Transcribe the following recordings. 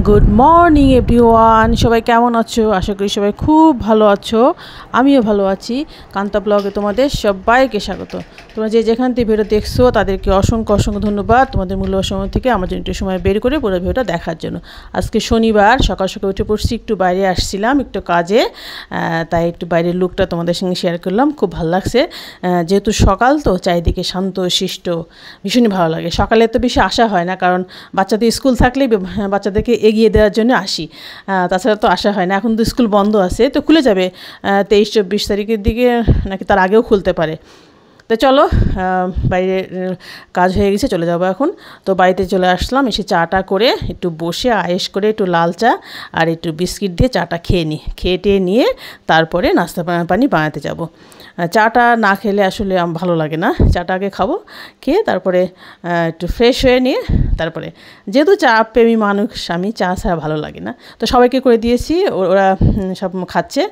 Good morning everyone, সবাই কেমন আছো? আশা করি সবাই খুব ভালো আছো। আমিও ভালো আছি। কান্তা ব্লগে তোমাদের সবাইকে স্বাগত। তোমরা যে যেখান থেকে ভিডিও দেখছো তাদেরকে অসংখ্য অসংখ্য ধন্যবাদ তোমাদের মূল্যবান সময় থেকে আমার জন্য একটু সময় বের করে পুরো ভিডিওটা দেখার জন্য। আজকে শনিবার, সকাল সকাল উঠে পড়ছি, একটু বাইরে আসছিলাম একটু কাজে, তাই একটু বাইরের লুকটা তোমাদের সঙ্গে শেয়ার করলাম। খুব ভালো লাগছে, যেহেতু সকাল তো চারিদিকে শান্ত শিষ্ট, ভীষণই ভালো লাগে। সকালে তো বেশি আসা হয় না, কারণ বাচ্চাদের স্কুল থাকলেই বাচ্চাদেরকে এগিয়ে দেওয়ার জন্য আসি, তাছাড়া তো আসা হয় না। এখন তো স্কুল বন্ধ আছে, তো খুলে যাবে 23-24 তারিখের দিকে, নাকি তার আগেও খুলতে পারে। তো চলো, বাইরে কাজ হয়ে গেছে, চলে যাবো এখন। তো বাড়িতে চলে আসলাম, এসে চাটা করে একটু বসে আয়েশ করে একটু লাল চা আর একটু বিস্কিট দিয়ে চাটা খেয়ে টেয়ে নিয়ে তারপরে নাস্তা পানি বানাতে যাব। চাটা না খেলে আসলে ভালো লাগে না, চাটা আগে খাবো, খেয়ে তারপরে একটু ফ্রেশ হয়ে নিয়ে তারপরে, যেহেতু চা প্রেমী মানুষ আমি, চা ছাড়া ভালো লাগে না। তো সবাইকে করে দিয়েছি, ওরা সব খাচ্ছে,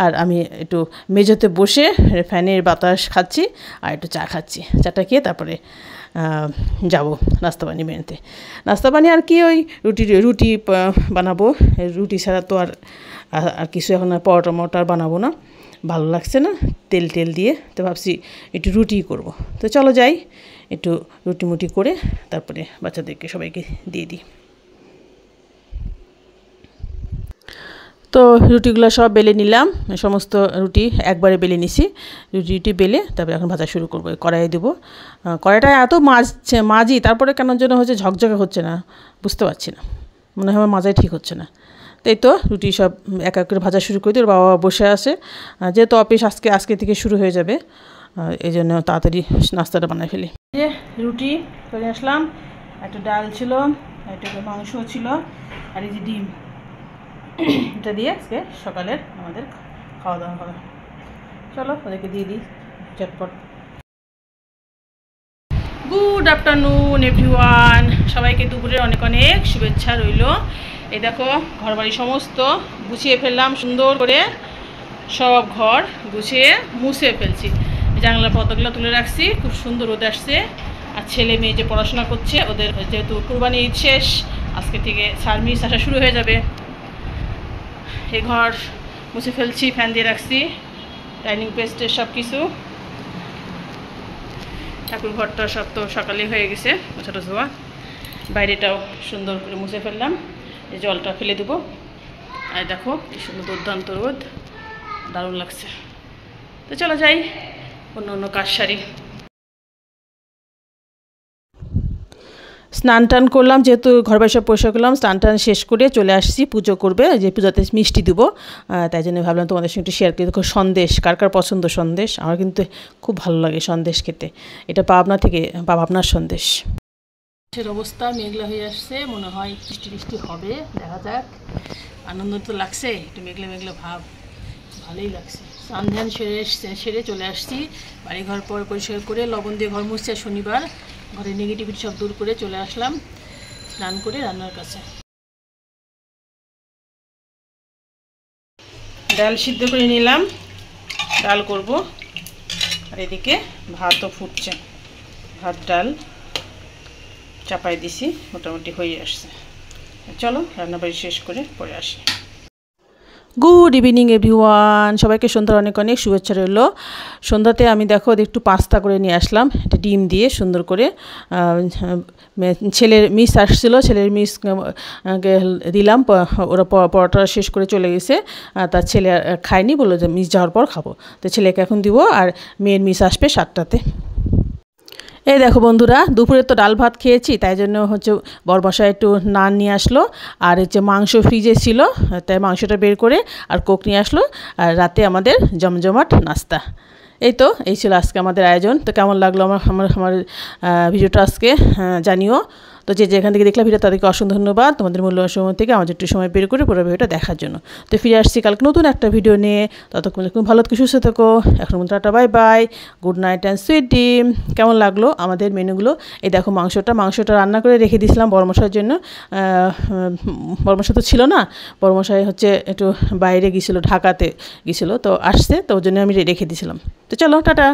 আর আমি একটু মেঝেতে বসে ফ্যানের বাতাস খাচ্ছি আর একটু চা খাচ্ছি। চাটা খেয়ে তারপরে যাব নাস্তা পানি বানাতে। নাস্তা পানি আর কি, ওই রুটি বানাবো। রুটি ছাড়া তো আর কিছু এখন আর পরোটা মরোটা বানাবো না, ভালো লাগছে না তেল দিয়ে। তো ভাবছি একটু রুটি করব। তো চলো যাই, একটু রুটি করে তারপরে বাচ্চাদেরকে সবাইকে দিয়ে দিই। তো রুটিগুলো সব বেলে নিলাম, সমস্ত রুটি একবারে বেলে নিছি। রুটি বেলে তারপরে এখন ভাজা শুরু করবো, কড়াইয়ে দেবো। কড়াইটা এত মাজি, তারপরে কেন যেন হচ্ছে ঝকঝকে হচ্ছে না, বুঝতে পারছি না, মনে হয় আমার মাজাই ঠিক হচ্ছে না। তাই তো রুটি সব এক এক করে ভাজা শুরু করে দিই। ওর বাবা বসে আসে, যেহেতু অফিস আজকে থেকে শুরু হয়ে যাবে, এই জন্য তাড়াতাড়ি নাস্তাটা বানাই ফেলি। যে রুটি করে আসলাম, একটা ডাল ছিল, একটা মাংস ছিল, আর এই যে ডিম, এটা দিয়ে আজকে সকালের আমাদের খাওয়া দাওয়া হবে। চলো ওদেরকে দিয়ে দিই ঝটপট। গুড আফটারনুন এভরিওয়ান, সবাইকে দুপুরের অনেক অনেক শুভেচ্ছা রইল। এই দেখো ঘরবাড়ি সমস্ত গুছিয়ে ফেললাম, সুন্দর করে সব ঘর গুছিয়ে মুছে ফেলছি। জানলার পর্দাগুলো তুলে রাখছি, খুব সুন্দর রোদ আসছে। আর ছেলে মেয়ে যে পড়াশোনা করছে, ওদের যেহেতু কুরবানি ঈদ শেষ, আজকে থেকে সার্ভিস আসা শুরু হয়ে যাবে। এই ঘর মুছে ফেলছি, ফ্যান দিয়ে রাখছি, ডাইনিং পেস্টের সব কিছু। ঠাকুর ঘরটা সব তো সকালে হয়ে গেছে মোছাটা ধোয়া। বাইরেটাও সুন্দর করে মুছে ফেললাম, এই জলটা ফেলে দেবো। আর দেখো কি সুন্দর দুর্দান্ত রোদ, দারুণ লাগছে। তো চলো যাই, অন্য কাজ সারি। স্নান টান করলাম, যেহেতু ঘর বাড়ি সব পরিষ্কার করলাম, স্নান টান শেষ করে চলে আসছি পুজো করবে, যে পুজোতে মিষ্টি দেবো, তাই জন্য ভাবলাম তোমাদের সঙ্গে একটু শেয়ার করি। দেখো সন্দেশ, কার কার পছন্দ সন্দেশ? আমার কিন্তু খুব ভালো লাগে সন্দেশ খেতে। এটা পাবনার সন্দেশ। অবস্থা মেঘলা হয়ে আসছে, মনে হয় বৃষ্টি হবে, দেখা যাক। আনন্দ তো লাগছে, একটু মেঘলা ভাব, ভালোই লাগছে। স্নান ধ্যান সেরে চলে আসছি, বাড়িঘর পরিষ্কার করে লবণ দিয়ে ঘর মুছছে। শনিবার, ঘরের নেগেটিভিটি সব দূর করে চলে আসলাম স্নান করে রান্নার কাছে। ডাল সিদ্ধ করে নিলাম, ডাল করব। আর এদিকে ভাতও ফুটছে, ভাত ডাল চাপাই দিছি, মোটামুটি হয়ে আসছে। চলো রান্নাবাড়ি শেষ করে পরে আসি। গুড ইভিনিং এভরিওয়ান, সবাইকে সন্ধ্যার অনেক অনেক শুভেচ্ছা রইল। সন্ধ্যাতে আমি দেখো একটু পাস্তা করে নিয়ে আসলাম, এটা ডিম দিয়ে সুন্দর করে। ছেলের মিস আসছিলো, ছেলের মিস দিলাম, ওরা পরোটা শেষ করে চলে গেছে। তার ছেলে খায়নি, বললো যে মিস যাওয়ার পর খাবো। তো ছেলেকে এখন দিব, আর মেয়ের মিস আসবে 7টাতে। এই দেখো বন্ধুরা, দুপুরে তো ডাল ভাত খেয়েছি, তাই জন্য হচ্ছে বরমশাই একটু নান নিয়ে আসলো, আর হচ্ছে মাংস ফ্রিজে ছিল, তাই মাংসটা বের করে আর কোক নিয়ে আসলো। আর রাতে আমাদের জমজমাট নাস্তা। এই ছিল আজকে আমাদের আয়োজন। তো কেমন লাগলো আমার ভিডিওটা আজকে জানিও। তো যে যেখান থেকে দেখলাম ভিডিও, তাদেরকে অসংখ্য ধন্যবাদ তোমাদের মূল্যবান সময় থেকে আমাদের একটু সময় বের করে পুরো ভিডিওটা দেখার জন্য। তো ফিরে আসছি কালকে নতুন একটা ভিডিও নিয়ে, ততক্ষণ খুব ভালো থেকে সুস্থ থেকো। এখন tata, bye bye, good night and sweet dream. কেমন লাগলো আমাদের মেনুগুলো? এই দেখো মাংসটা রান্না করে রেখে দিয়েছিলাম বরমশাইয়ের জন্য। বরমশাই তো ছিল না, বরমশাই হচ্ছে একটু বাইরে গিয়েছিলো, ঢাকাতে গিয়েছিলো, তো আসছে, তো ওই জন্য আমি রেখে দিয়েছিলাম। তো চলো টাটা।